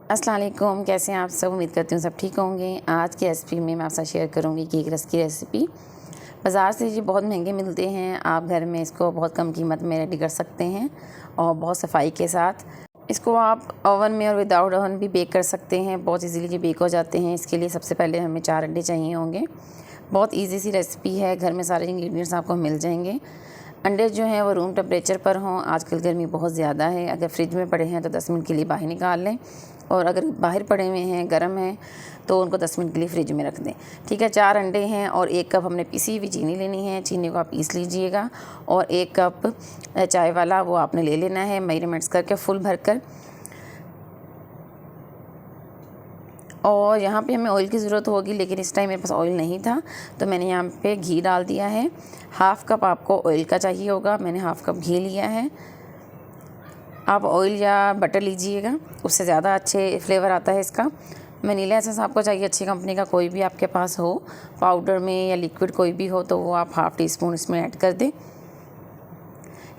अस्सलाम वालेकुम, कैसे हैं आप सब। उम्मीद करती हूँ सब ठीक होंगे। आज की रेसिपी में मैं आपसे शेयर करूँगी केक रस्क की रेसिपी। बाज़ार से ये बहुत महंगे मिलते हैं, आप घर में इसको बहुत कम कीमत में रेडी कर सकते हैं और बहुत सफाई के साथ। इसको आप ओवन में और विदाउट ओवन भी बेक कर सकते हैं, बहुत इजीली ये बेक हो जाते हैं। इसके लिए सबसे पहले हमें 4 अंडे चाहिए होंगे। बहुत ईजी सी रेसिपी है, घर में सारे इंग्रेडिएंट्स आपको मिल जाएंगे। अंडे जो हैं वो रूम टेम्परेचर पर हों। आजकल गर्मी बहुत ज़्यादा है, अगर फ्रिज में पड़े हैं तो 10 मिनट के लिए बाहर निकाल लें, और अगर बाहर पड़े हुए हैं गर्म हैं तो उनको 10 मिनट के लिए फ्रिज में रख दें। ठीक है, 4 अंडे हैं और 1 कप हमने पिसी हुई चीनी लेनी है। चीनी को आप पीस लीजिएगा और 1 कप चाय वाला वो आपने ले लेना है मेजरमेंट्स करके फुल भर कर। और यहाँ पे हमें ऑयल की ज़रूरत होगी, लेकिन इस टाइम मेरे पास ऑयल नहीं था तो मैंने यहाँ पे घी डाल दिया है। हाफ़ कप आपको ऑयल का चाहिए होगा, मैंने हाफ़ कप घी लिया है। आप ऑयल या बटर लीजिएगा, उससे ज़्यादा अच्छे फ्लेवर आता है इसका। वनीला एसेंस आपको चाहिए अच्छी कंपनी का, कोई भी आपके पास हो, पाउडर में या लिक्विड कोई भी हो, तो वो आप हाफ़ टी स्पून इसमें ऐड कर दें।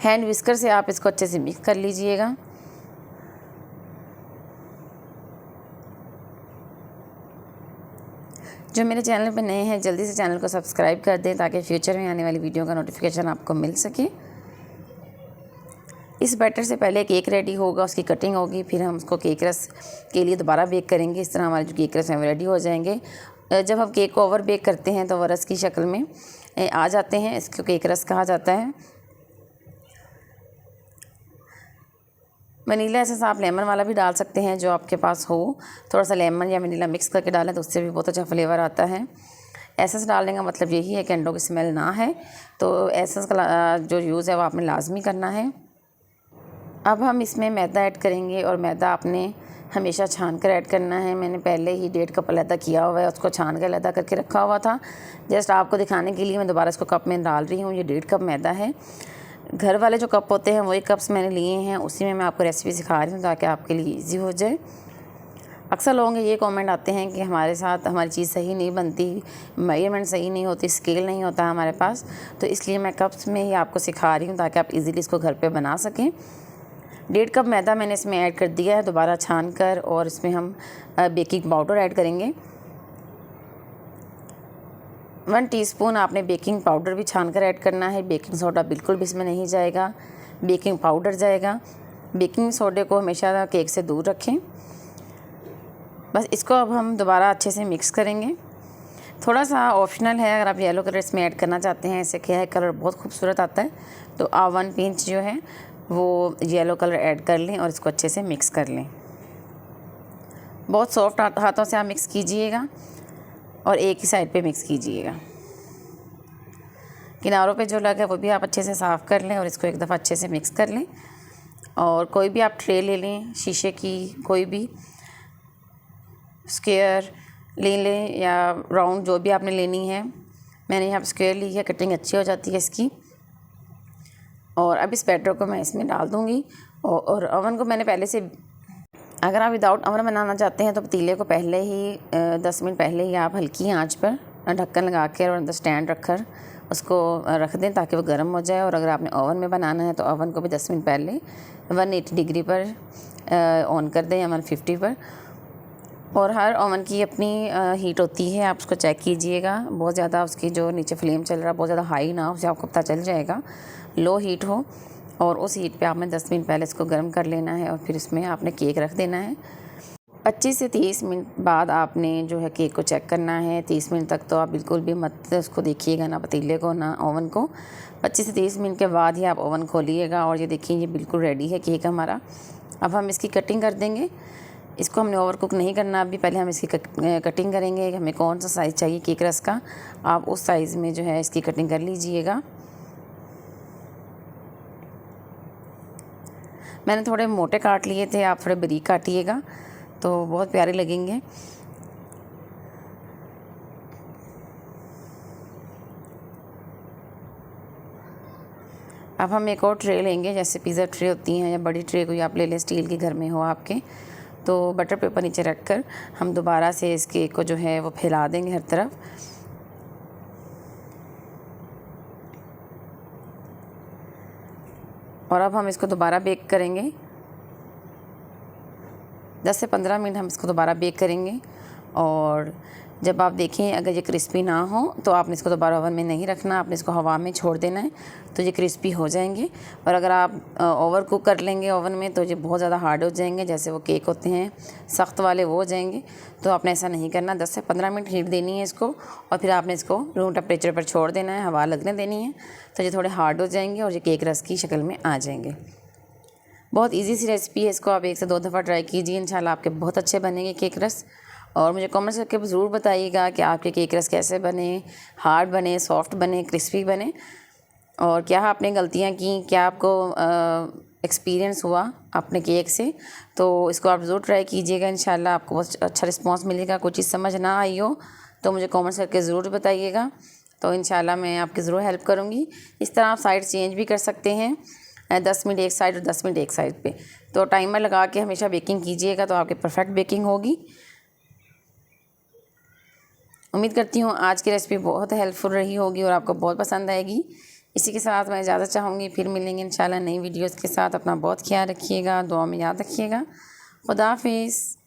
हैंड विस्कर से आप इसको अच्छे से मिक्स कर लीजिएगा। जो मेरे चैनल पर नए हैं जल्दी से चैनल को सब्सक्राइब कर दें ताकि फ्यूचर में आने वाली वीडियो का नोटिफिकेशन आपको मिल सके। इस बैटर से पहले केक रेडी होगा, उसकी कटिंग होगी, फिर हम उसको केक रस के लिए दोबारा बेक करेंगे। इस तरह हमारे जो केक रस हैं वो रेडी हो जाएंगे। जब हम केक को ओवर बेक करते हैं तो वह रस की शक्ल में आ जाते हैं, इसको केक रस कहा जाता है। वनीला एसेंस आप लेमन वाला भी डाल सकते हैं जो आपके पास हो, थोड़ा सा लेमन या वनीला मिक्स करके डालें तो उससे भी बहुत अच्छा फ्लेवर आता है। एसेंस डालने का मतलब यही है कि अंडों की स्मेल ना है, तो एसेंस का जो यूज़ है वो आपने लाजमी करना है। अब हम इसमें मैदा ऐड करेंगे और मैदा आपने हमेशा छान कर ऐड करना है। मैंने पहले ही 1.5 कप अलहदा किया हुआ है, उसको छान कर अलहदा करके रखा हुआ था। जस्ट आपको दिखाने के लिए मैं दोबारा इसको कप में डाल रही हूँ। ये 1.5 कप मैदा है। घर वाले जो कप होते हैं वही कप्स मैंने लिए हैं, उसी में मैं आपको रेसिपी सिखा रही हूँ ताकि आपके लिए ईजी हो जाए। अक्सर लोगों के ये कमेंट आते हैं कि हमारे साथ हमारी चीज़ सही नहीं बनती, मेजरमेंट सही नहीं होती, स्केल नहीं होता हमारे पास, तो इसलिए मैं कप्स में ही आपको सिखा रही हूँ ताकि आप इजीली इसको घर पे बना सकें। 1.5 कप मैदा मैंने इसमें ऐड कर दिया है दोबारा छान कर, और इसमें हम बेकिंग पाउडर ऐड करेंगे। 1 टीस्पून आपने बेकिंग पाउडर भी छान कर ऐड करना है। बेकिंग सोडा बिल्कुल भी इसमें नहीं जाएगा, बेकिंग पाउडर जाएगा। बेकिंग सोडे को हमेशा केक से दूर रखें। बस इसको अब हम दोबारा अच्छे से मिक्स करेंगे। थोड़ा सा ऑप्शनल है, अगर आप येलो कलर इसमें ऐड करना चाहते हैं, इससे क्या है कलर बहुत खूबसूरत आता है, तो आप 1 पिंच जो है वो येलो कलर ऐड कर लें और इसको अच्छे से मिक्स कर लें। बहुत सॉफ्ट हाथों से आप मिक्स कीजिएगा और एक ही साइड पे मिक्स कीजिएगा। किनारों पे जो लगा है वो भी आप अच्छे से साफ़ कर लें और इसको एक दफ़ा अच्छे से मिक्स कर लें। और कोई भी आप ट्रे ले लें, शीशे की कोई भी, स्क्वायर ले लें या राउंड, जो भी आपने लेनी है। मैंने यहाँ पर स्क्वायर ली है, कटिंग अच्छी हो जाती है इसकी। और अब इस बैटर को मैं इसमें डाल दूँगी और ओवन को मैंने पहले से, अगर आप विदाउट ओवन बनाना चाहते हैं तो पतीले को पहले ही 10 मिनट पहले ही आप हल्की आंच पर ढक्कन लगा के और अंदर स्टैंड रख कर उसको रख दें ताकि वो गर्म हो जाए। और अगर आपने ओवन में बनाना है तो ओवन को भी 10 मिनट पहले 180 डिग्री पर ऑन कर दें या 150 पर। और हर ओवन की अपनी हीट होती है, आप उसको चेक कीजिएगा। बहुत ज़्यादा उसकी जो नीचे फ्लेम चल रहा है बहुत ज़्यादा हाई ना हो, उससे आपको पता चल जाएगा। लो हीट हो और उस हीट पे आपने 10 मिनट पहले इसको गर्म कर लेना है और फिर इसमें आपने केक रख देना है। 25 से 30 मिनट बाद आपने जो है केक को चेक करना है। 30 मिनट तक तो आप बिल्कुल भी मत उसको देखिएगा, ना पतीले को ना ओवन को। 25 से 30 मिनट के बाद ही आप ओवन खोलिएगा और ये देखिए ये बिल्कुल रेडी है केक हमारा। अब हम इसकी कटिंग कर देंगे। इसको हमने ओवर कुक नहीं करना, अभी पहले हम इसकी कटिंग करेंगे। हमें कौन सा साइज़ चाहिए केक रस का, आप उस साइज़ में जो है इसकी कटिंग कर लीजिएगा। मैंने थोड़े मोटे काट लिए थे, आप थोड़े बारीक काटिएगा तो बहुत प्यारे लगेंगे। अब हम एक और ट्रे लेंगे, जैसे पिज़्ज़ा ट्रे होती हैं या बड़ी ट्रे कोई आप ले लें, स्टील की घर में हो आपके, तो बटर पेपर नीचे रख कर हम दोबारा से इस केक को जो है वो फैला देंगे हर तरफ। और अब हम इसको दोबारा बेक करेंगे। 10 से 15 मिनट हम इसको दोबारा बेक करेंगे। और जब आप देखें अगर ये क्रिस्पी ना हो तो आपने इसको दोबारा ओवन में नहीं रखना, आपने इसको हवा में छोड़ देना है, तो ये क्रिस्पी हो जाएंगे। और अगर आप ओवर कुक कर लेंगे ओवन में तो ये बहुत ज़्यादा हार्ड हो जाएंगे, जैसे वो केक होते हैं सख्त वाले वो हो जाएंगे। तो आपने ऐसा नहीं करना, 10 से 15 मिनट हीट देनी है इसको और फिर आपने इसको रूम टेम्परेचर पर छोड़ देना है, हवा लगने देनी है, तो ये थोड़े हार्ड हो जाएंगे और ये केक रस की शक्ल में आ जाएंगे। बहुत ईजी सी रेसिपी है, इसको आप 1 से 2 दफ़ा ट्राई कीजिए, इंशाल्लाह आपके बहुत अच्छे बनेंगे केक रस। और मुझे कमेंट्स करके ज़रूर बताइएगा कि आपके केक रस कैसे बने, हार्ड बने, सॉफ्ट बने, क्रिस्पी बने, और क्या आपने गलतियां की, क्या आपको एक्सपीरियंस हुआ अपने केक से। तो इसको आप ज़रूर ट्राई कीजिएगा, इंशाल्लाह आपको बहुत अच्छा रिस्पांस मिलेगा। कोई चीज़ समझ ना आई हो तो मुझे कमेंट्स करके ज़रूर बताइएगा, तो इंशाल्लाह मैं आपकी ज़रूर हेल्प करूँगी। इस तरह आप साइड चेंज भी कर सकते हैं, 10 मिनट एक साइड और 10 मिनट एक साइड पे। तो टाइमर लगा के हमेशा बेकिंग कीजिएगा तो आपकी परफेक्ट बेकिंग होगी। उम्मीद करती हूँ आज की रेसिपी बहुत हेल्पफुल रही होगी और आपको बहुत पसंद आएगी। इसी के साथ मैं इजाज़त चाहूँगी, फिर मिलेंगे इंशाल्लाह नई वीडियोज़ के साथ। अपना बहुत ख्याल रखिएगा, दुआ में याद रखिएगा। खुदा हाफिज़।